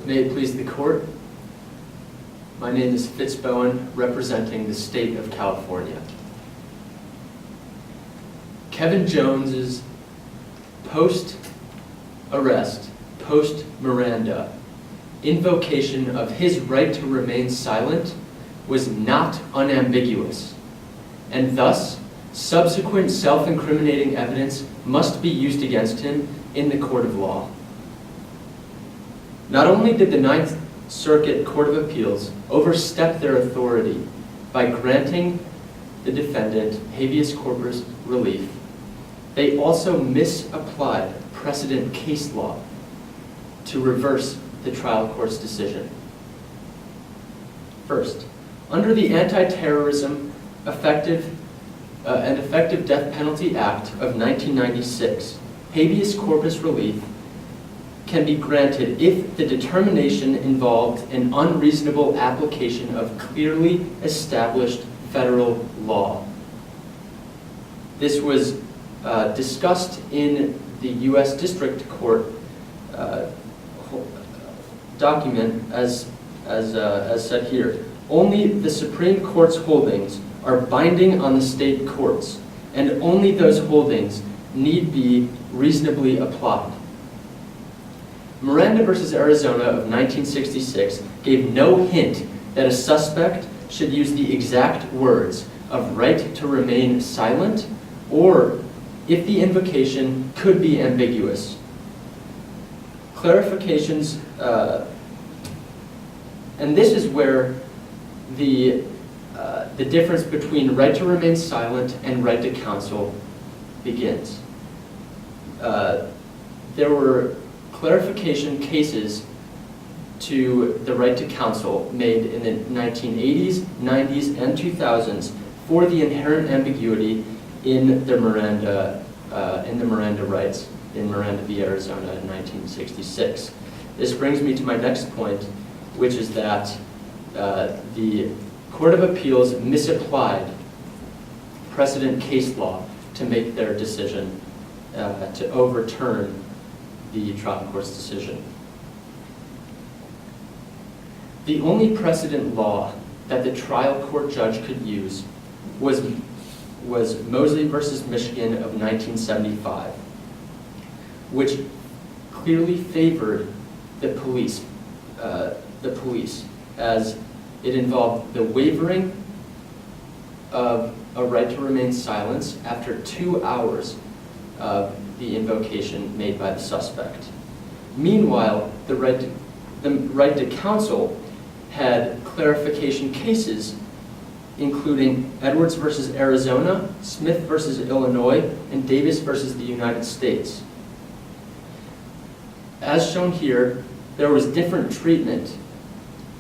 May it please the court, my name is Fitz representing the state of California. Kevin Jones's post-arrest, post-Miranda invocation of his right to remain silent was not unambiguous, and thus subsequent self-incriminating evidence must be used against him in the court of law. Not only did the Ninth Circuit Court of Appeals overstep their authority by granting the defendant habeas corpus relief, they also misapplied precedent case law to reverse the trial court's decision. First, under the Anti-Terrorism Effective Death Penalty Act of 1996, habeas corpus relief can be granted if the determination involved an unreasonable application of clearly established federal law. This was discussed in the U.S. District Court document as said here. Only the Supreme Court's holdings are binding on the state courts, and only those holdings need be reasonably applied. Miranda v. Arizona of 1966 gave no hint that a suspect should use the exact words of right to remain silent or if the invocation could be ambiguous. Clarifications, and this is where the difference between right to remain silent and right to counsel begins. There were clarification cases to the right to counsel made in the 1980s, 90s, and 2000s for the inherent ambiguity in the Miranda rights in Miranda v. Arizona in 1966. This brings me to my next point, which is that the Court of Appeals misapplied precedent case law to make their decision to overturn the trial court's decision. The only precedent law that the trial court judge could use was Mosley v. Michigan of 1975, which clearly favored the police as it involved the wavering of a right to remain silent after 2 hours of the invocation made by the suspect. Meanwhile, the right to counsel had clarification cases including Edwards v. Arizona, Smith v. Illinois, and Davis v. the United States. As shown here, there was different treatment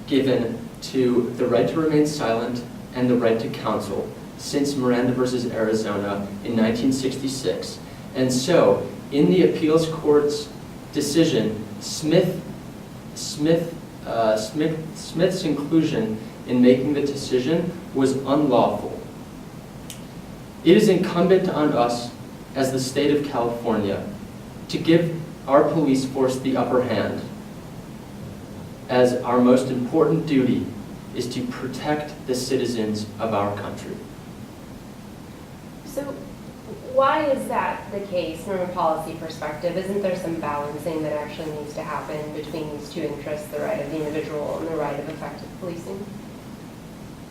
given to the right to remain silent and the right to counsel since Miranda v. Arizona in 1966. And so, in the appeals court's decision, Smith's inclusion in making the decision was unlawful. It is incumbent on us as the state of California to give our police force the upper hand, as our most important duty is to protect the citizens of our country. So why is that the case from a policy perspective? Isn't there some balancing that actually needs to happen between these two interests, the right of the individual and the right of effective policing?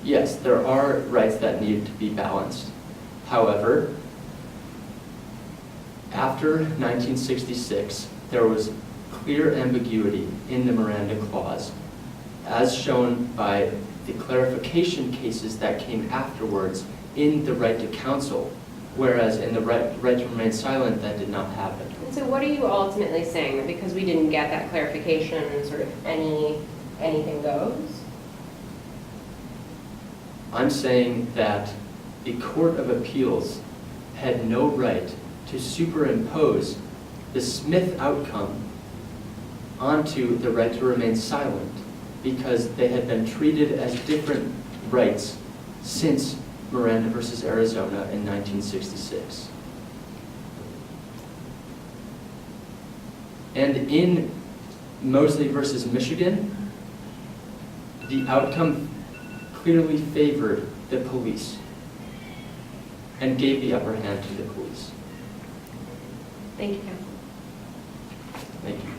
Yes, there are rights that need to be balanced. However, after 1966, there was clear ambiguity in the Miranda clause, as shown by the clarification cases that came afterwards in the right to counsel, whereas in the right to remain silent, that did not happen. And so what are you ultimately saying? That because we didn't get that clarification and sort of anything goes? I'm saying that the Court of Appeals had no right to superimpose the Smith outcome onto the right to remain silent because they had been treated as different rights since Miranda v. Arizona in 1966. And Mosley versus Michigan, the outcome clearly favored the police and gave the upper hand to the police. Thank you, counsel. Thank you.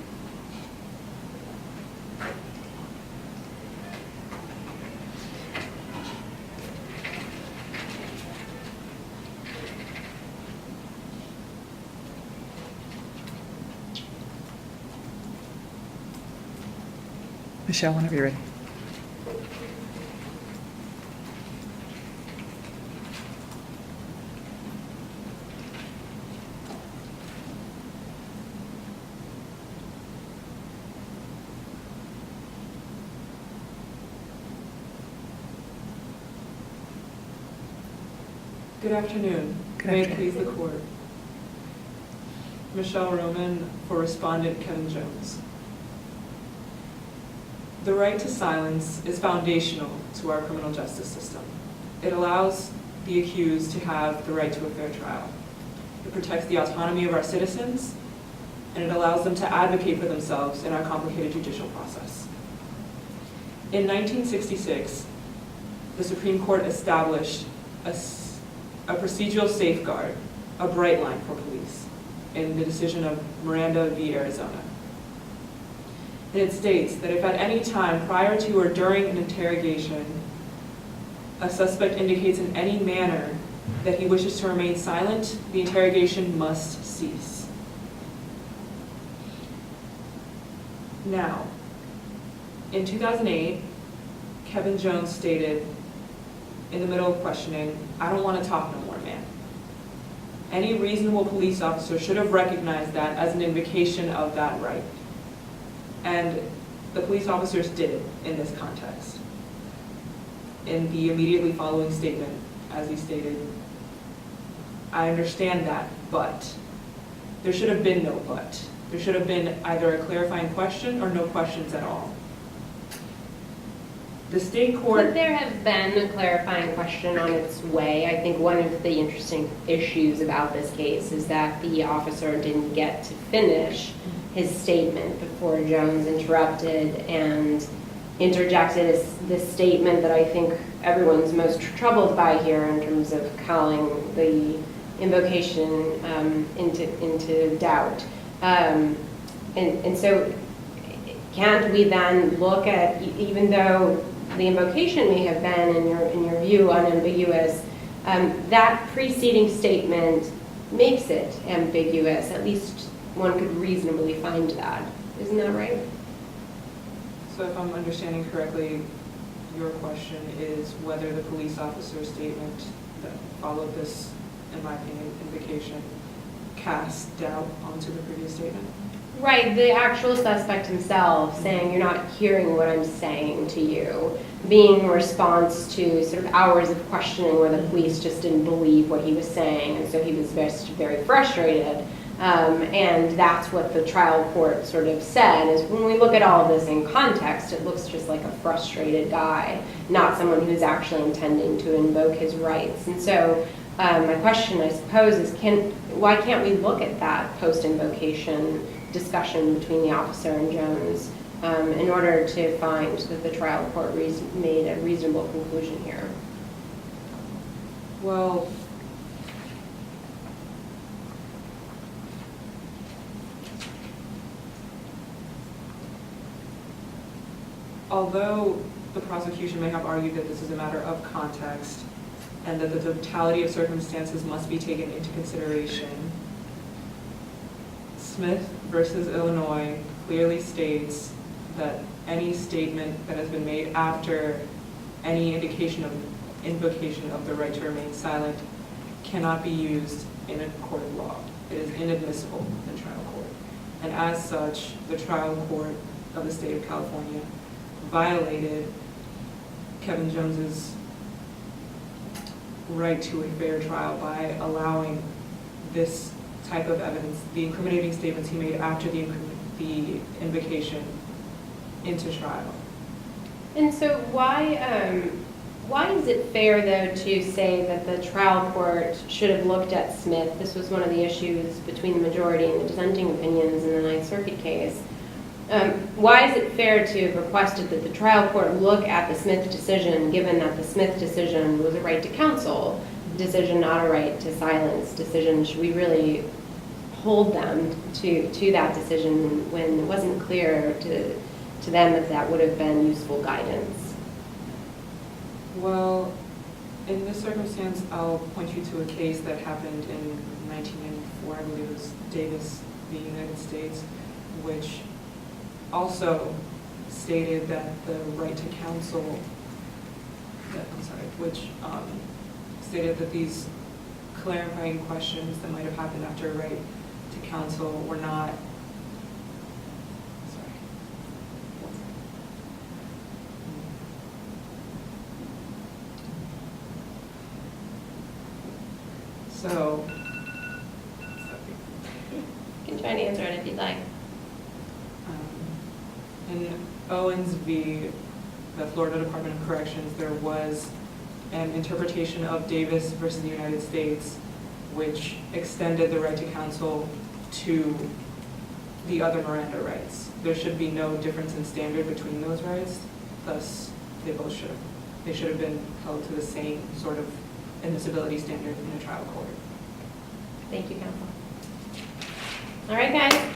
Michelle, whenever you're ready. Good afternoon. Good May it afternoon. please the court. Michelle Roman for respondent Kevin Jones. The right to silence is foundational to our criminal justice system. It allows the accused to have the right to a fair trial. It protects the autonomy of our citizens, and it allows them to advocate for themselves in our complicated judicial process. In 1966, the Supreme Court established a procedural safeguard, a bright line for police, in the decision of Miranda v. Arizona. And it states that if at any time prior to or during an interrogation, a suspect indicates in any manner that he wishes to remain silent, the interrogation must cease. Now, in 2008, Kevin Jones stated in the middle of questioning, "I don't want to talk no more, man." Any reasonable police officer should have recognized that as an invocation of that right. And the police officers did in this context. In the immediately following statement, as he stated, "I understand that, but." There should have been no but. There should have been either a clarifying question or no questions at all. The state court... Could there have been a clarifying question on its way? I think one of the interesting issues about this case is that the officer didn't get to finish his statement before Jones interrupted and interjected this statement that I think everyone's most troubled by here in terms of calling the invocation into doubt. And so can't we then look at, even though the invocation may have been, in your view, unambiguous, that preceding statement makes it ambiguous. At least one could reasonably find that. Isn't that right? So if I'm understanding correctly, your question is whether the police officer's statement that followed this, in my opinion, invocation, cast doubt onto the previous statement? Right, the actual suspect himself saying, "You're not hearing what I'm saying to you," being in response to sort of hours of questioning where the police just didn't believe what he was saying, and so he was just very frustrated. And that's what the trial court sort of said, is when we look at all of this in context, it looks just like a frustrated guy, not someone who's actually intending to invoke his rights. And so my question, I suppose, is why can't we look at that post-invocation discussion between the officer and Jones in order to find that the trial court made a reasonable conclusion here? Well, although the prosecution may have argued that this is a matter of context and that the totality of circumstances must be taken into consideration, Smith versus Illinois clearly states that any statement that has been made after any indication of invocation of the right to remain silent cannot be used in a court of law. It is inadmissible in trial court. And as such, the trial court of the state of California violated Kevin Jones's right to a fair trial by allowing this type of evidence, the incriminating statements he made after the invocation, into trial. And so why is it fair, though, to say that the trial court should have looked at Smith? This was one of the issues between the majority and the dissenting opinions in the Ninth Circuit case. Why is it fair to have requested that the trial court look at the Smith decision, given that the Smith decision was a right to counsel decision, not a right to silence decision? Should we really hold them to that decision when it wasn't clear to them that that would have been useful guidance? Well, in this circumstance, I'll point you to a case that happened in 1994, I believe it was Davis v. United States, which also stated that the right to counsel, stated that these clarifying questions that might have happened after a right to counsel were not, So, You can try and answer it if you'd like. in Owens v. the Florida Department of Corrections, there was an interpretation of Davis versus the United States, which extended the right to counsel to the other Miranda rights. There should be no difference in standard between those rights, thus they should have been held to the same sort of admissibility standard in a trial court. Thank you, counsel. All right, guys.